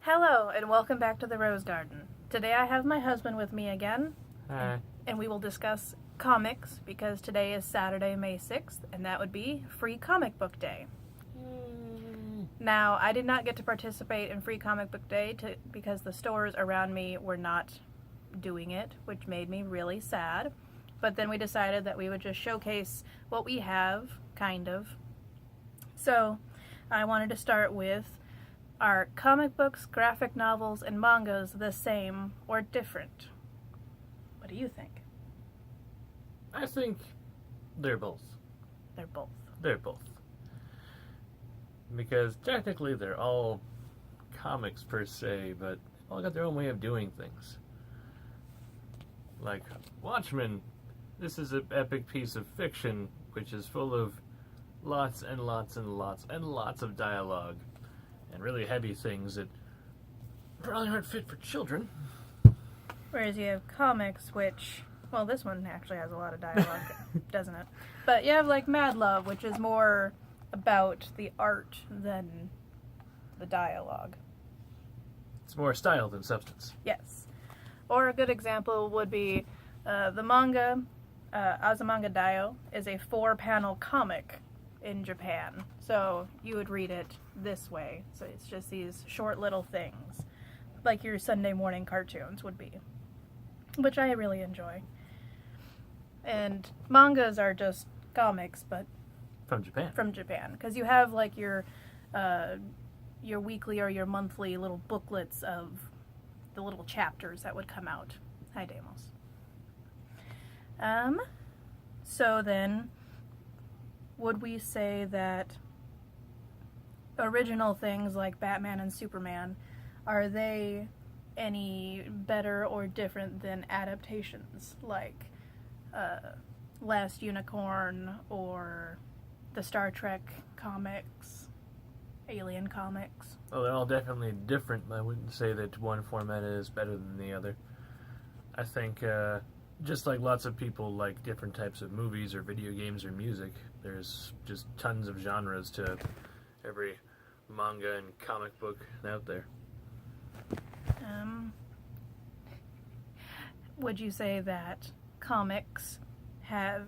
Hello, and welcome back to the Rose Garden. Today I have my husband with me again. Hi. And we will discuss comics, because today is Saturday, May 6th, and that would be Free Comic Book Day. Now, I did not get to participate in Free Comic Book Day because the stores around me were not doing it, which made me really sad. But then we decided that we would just showcase what we have, kind of. So, I wanted to start with, are comic books, graphic novels, and mangas the same or different? What do you think? I think they're both. They're both. They're both. Because technically they're all comics per se, but all got their own way of doing things. Like Watchmen, this is an epic piece of fiction which is full of lots and lots and lots and lots of dialogue and really heavy things that probably aren't fit for children. Whereas you have comics, which, well, this one actually has a lot of dialogue, doesn't it? But you have like Mad Love, which is more about the art than the dialogue. It's more style than substance. Yes. Or a good example would be the manga, Azumanga Daioh, is a 4-panel comic in Japan. So you would read it this way. So it's just these short little things, like your Sunday morning cartoons would be, which I really enjoy. And mangas are just comics, but From Japan. From Japan, because you have like your weekly or your monthly little booklets of the little chapters that would come out. Hi, Deimos. So then, would we say that original things like Batman and Superman, are they any better or different than adaptations like Last Unicorn or the Star Trek comics, Alien comics? Well, they're all definitely different, but I wouldn't say that one format is better than the other. I think, just like lots of people like different types of movies or video games or music, there's just tons of genres to every manga and comic book out there. Would you say that comics have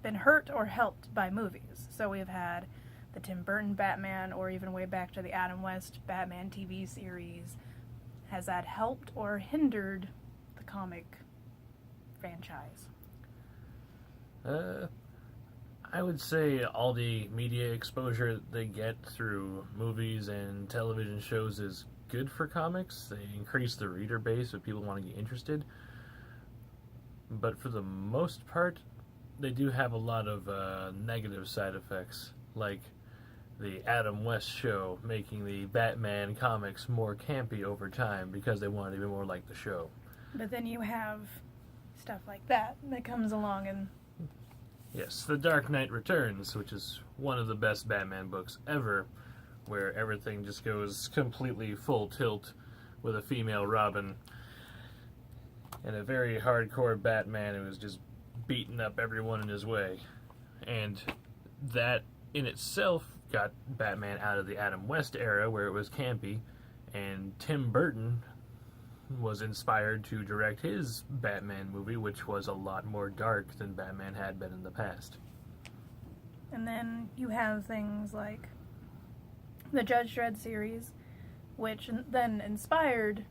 been hurt or helped by movies? So we've had the Tim Burton Batman, or even way back to the Adam West Batman TV series. Has that helped or hindered the comic franchise? I would say all the media exposure they get through movies and television shows is good for comics. They increase the reader base if people want to get interested. But for the most part, they do have a lot of negative side effects, like the Adam West show making the Batman comics more campy over time because they wanted to be more like the show. But then you have stuff like that comes along and... Yes, The Dark Knight Returns, which is one of the best Batman books ever, where everything just goes completely full tilt with a female Robin and a very hardcore Batman who is just beating up everyone in his way. And that in itself got Batman out of the Adam West era where it was campy, and Tim Burton was inspired to direct his Batman movie, which was a lot more dark than Batman had been in the past. And then you have things like the Judge Dredd series, which then inspired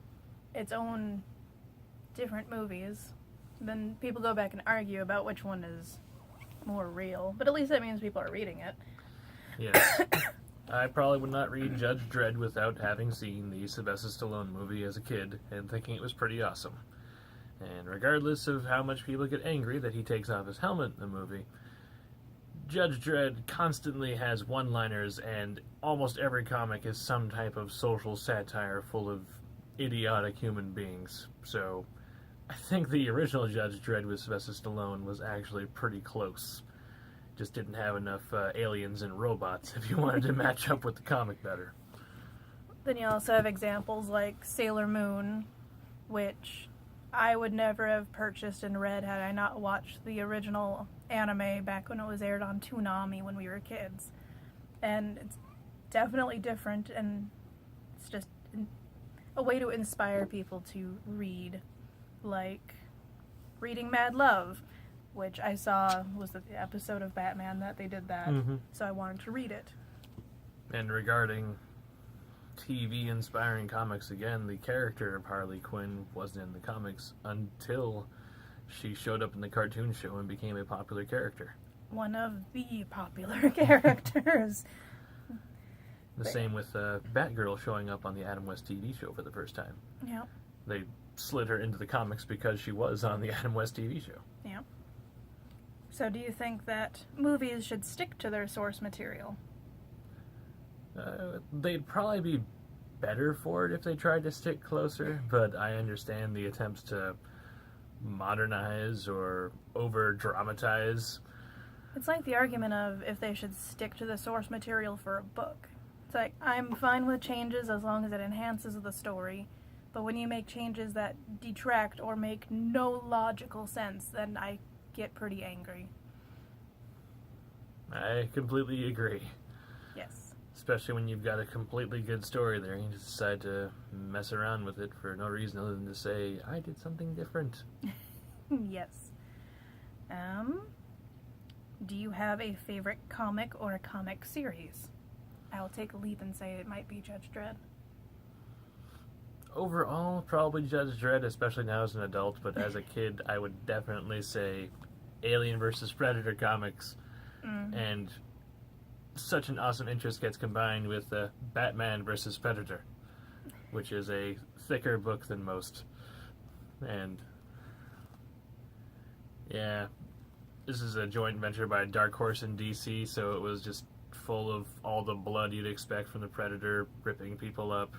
its own different movies. Then people go back and argue about which one is more real, but at least that means people are reading it. Yes. I probably would not read Judge Dredd without having seen the Sylvester Stallone movie as a kid and thinking it was pretty awesome. And regardless of how much people get angry that he takes off his helmet in the movie, Judge Dredd constantly has one-liners, and almost every comic is some type of social satire full of idiotic human beings. So I think the original Judge Dredd with Sylvester Stallone was actually pretty close. Just didn't have enough aliens and robots if you wanted to match up with the comic better. Then you also have examples like Sailor Moon, which I would never have purchased and read had I not watched the original anime back when it was aired on Toonami when we were kids. And it's definitely different, and it's just a way to inspire people to read, like reading Mad Love, which I saw was the episode of Batman that they did that, so I wanted to read it. And regarding TV inspiring comics, again, the character of Harley Quinn wasn't in the comics until she showed up in the cartoon show and became a popular character. One of the popular characters. The same with Batgirl showing up on the Adam West TV show for the first time. Yeah. They slid her into the comics because she was on the Adam West TV show. Yeah. So do you think that movies should stick to their source material? They'd probably be better for it if they tried to stick closer, but I understand the attempts to modernize or over-dramatize. It's like the argument of if they should stick to the source material for a book. It's like, I'm fine with changes as long as it enhances the story, but when you make changes that detract or make no logical sense, then I get pretty angry. I completely agree. Yes. Especially when you've got a completely good story there, and you just decide to mess around with it for no reason other than to say, I did something different. Yes. Do you have a favorite comic or a comic series? I'll take a leap and say it might be Judge Dredd. Overall, probably Judge Dredd, especially now as an adult, but as a kid, I would definitely say Alien vs. Predator comics. And such an awesome interest gets combined with Batman vs. Predator, which is a thicker book than most. And yeah, this is a joint venture by Dark Horse and DC, so it was just full of all the blood you'd expect from the Predator ripping people up.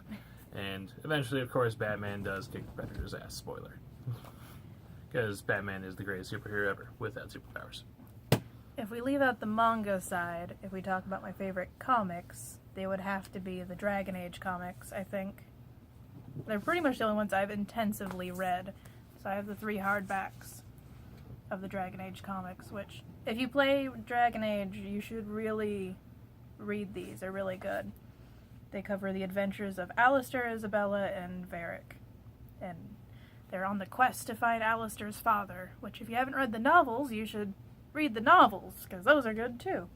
And eventually, of course, Batman does kick the Predator's ass. Spoiler. Because Batman is the greatest superhero ever, without superpowers. If we leave out the manga side, if we talk about my favorite comics, they would have to be the Dragon Age comics, I think. They're pretty much the only ones I've intensively read. So I have the 3 hardbacks of the Dragon Age comics, which, if you play Dragon Age, you should really read these. They're really good. They cover the adventures of Alistair, Isabella, and Varric. And they're on the quest to find Alistair's father, which if you haven't read the novels, you should read the novels, because those are good too.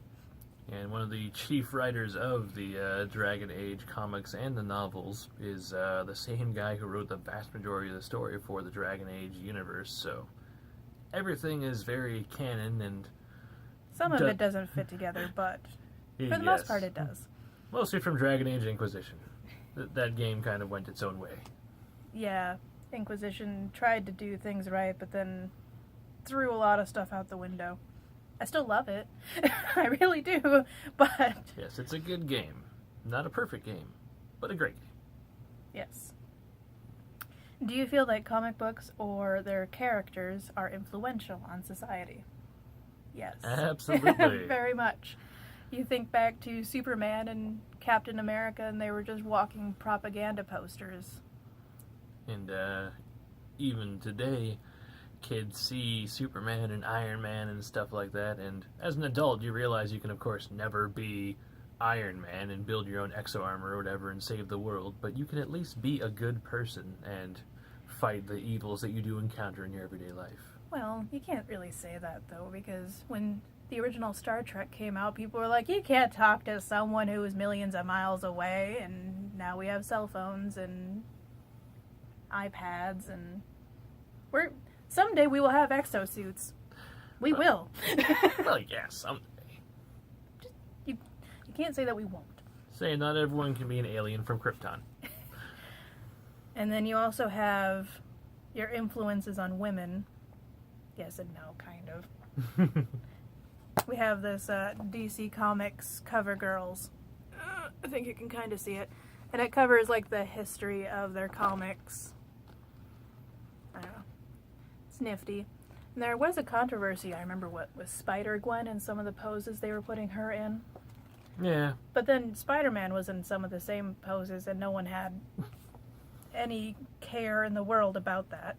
And one of the chief writers of the Dragon Age comics and the novels is the same guy who wrote the vast majority of the story for the Dragon Age universe, so everything is very canon, and some of it doesn't fit together, but for the most part it does. Mostly from Dragon Age Inquisition. That game kind of went its own way. Yeah, Inquisition tried to do things right, but then threw a lot of stuff out the window. I still love it. I really do, but... Yes, it's a good game. Not a perfect game, but a great game. Yes. Do you feel like comic books or their characters are influential on society? Yes. Absolutely. Very much. You think back to Superman and Captain America, and they were just walking propaganda posters. And even today, kids see Superman and Iron Man and stuff like that, and as an adult, you realize you can, of course, never be Iron Man and build your own exo-armor or whatever and save the world, but you can at least be a good person and fight the evils that you do encounter in your everyday life. Well, you can't really say that, though, because when the original Star Trek came out, people were like, you can't talk to someone who is millions of miles away, and now we have cell phones and iPads, and someday we will have exosuits. We will. Well, yeah, someday. You can't say that we won't. Say not everyone can be an alien from Krypton. And then you also have your influences on women. Yes and no, kind of. We have this DC Comics Cover Girls. I think you can kind of see it. And it covers, like, the history of their comics. I don't know. It's nifty. And there was a controversy, I remember, with Spider-Gwen and some of the poses they were putting her in. Yeah. But then Spider-Man was in some of the same poses, and no one had any care in the world about that.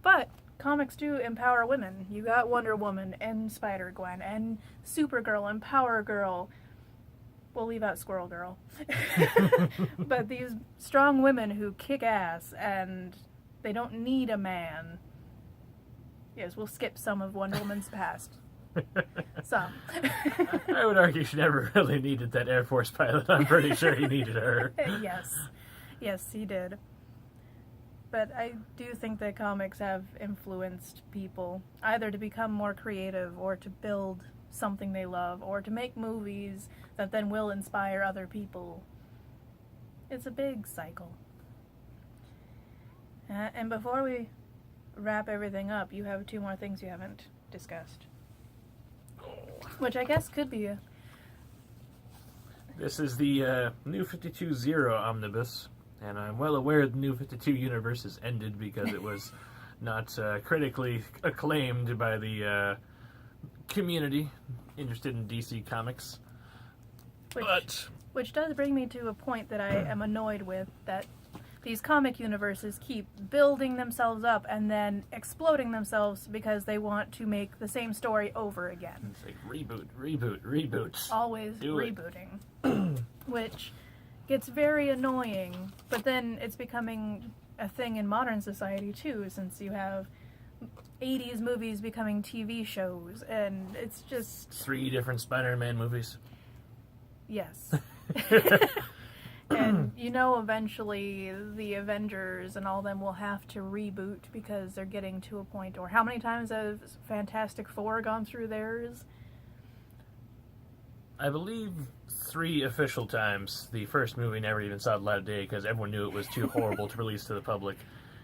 But comics do empower women. You got Wonder Woman and Spider-Gwen and Supergirl and Power Girl. we'll leave out Squirrel Girl. But these strong women who kick ass and they don't need a man. Yes, we'll skip some of Wonder Woman's past. Some. I would argue she never really needed that Air Force pilot. I'm pretty sure he needed her. Yes. Yes, he did. But I do think that comics have influenced people, either to become more creative or to build something they love, or to make movies that then will inspire other people. It's a big cycle. And before we wrap everything up, you have 2 more things you haven't discussed. Which I guess could be a... This is the New 52 Zero Omnibus, and I'm well aware the New 52 universe has ended because it was not critically acclaimed by the community interested in DC Comics. Which does bring me to a point that I am annoyed with, that these comic universes keep building themselves up and then exploding themselves because they want to make the same story over again. It's like reboot. Always Do it. rebooting. Which gets very annoying, but then it's becoming a thing in modern society too, since you have 80s movies becoming TV shows, and it's just... 3 different Spider-Man movies. Yes. And you know eventually the Avengers and all them will have to reboot because they're getting to a point, or how many times has Fantastic Four gone through theirs? I believe 3 official times. The first movie never even saw the light of day because everyone knew it was too horrible to release to the public.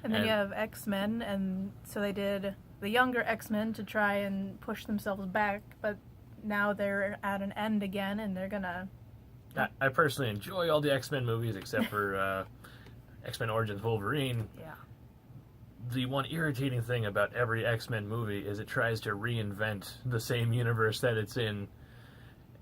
And then you have XMen, and so they did the younger X-Men to try and push themselves back, but now they're at an end again, and they're gonna... I personally enjoy all the X-Men movies except for X-Men Origins Wolverine. Yeah. The one irritating thing about every X-Men movie is it tries to reinvent the same universe that it's in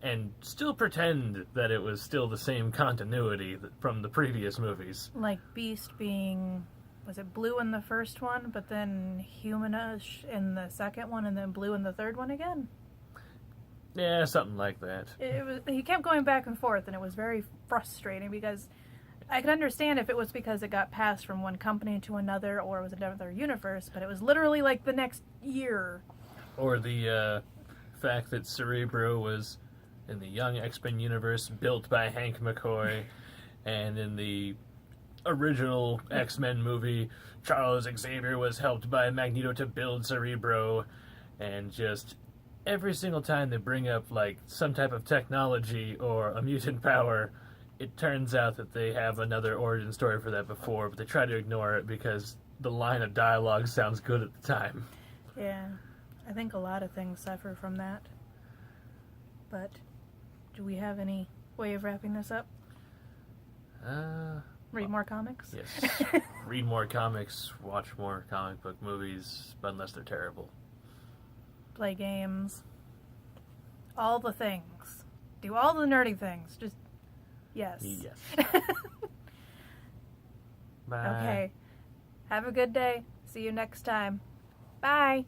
and still pretend that it was still the same continuity from the previous movies. Like Beast being... Was it blue in the first one, but then humanish in the second one, and then blue in the third one again? Yeah, something like that. He kept going back and forth, and it was very frustrating because I could understand if it was because it got passed from one company to another, or it was another universe, but it was literally like the next year. Or the fact that Cerebro was in the Young X-Men universe built by Hank McCoy, and in the original X-Men movie, Charles Xavier was helped by Magneto to build Cerebro, and just every single time they bring up like some type of technology or a mutant power, it turns out that they have another origin story for that before, but they try to ignore it because the line of dialogue sounds good at the time. Yeah, I think a lot of things suffer from that. But do we have any way of wrapping this up? Read more comics? Yes. Read more comics, watch more comic book movies, but unless they're terrible. Play games. All the things. Do all the nerdy things. Just, yes. Yes. Bye. Okay. Have a good day. See you next time. Bye.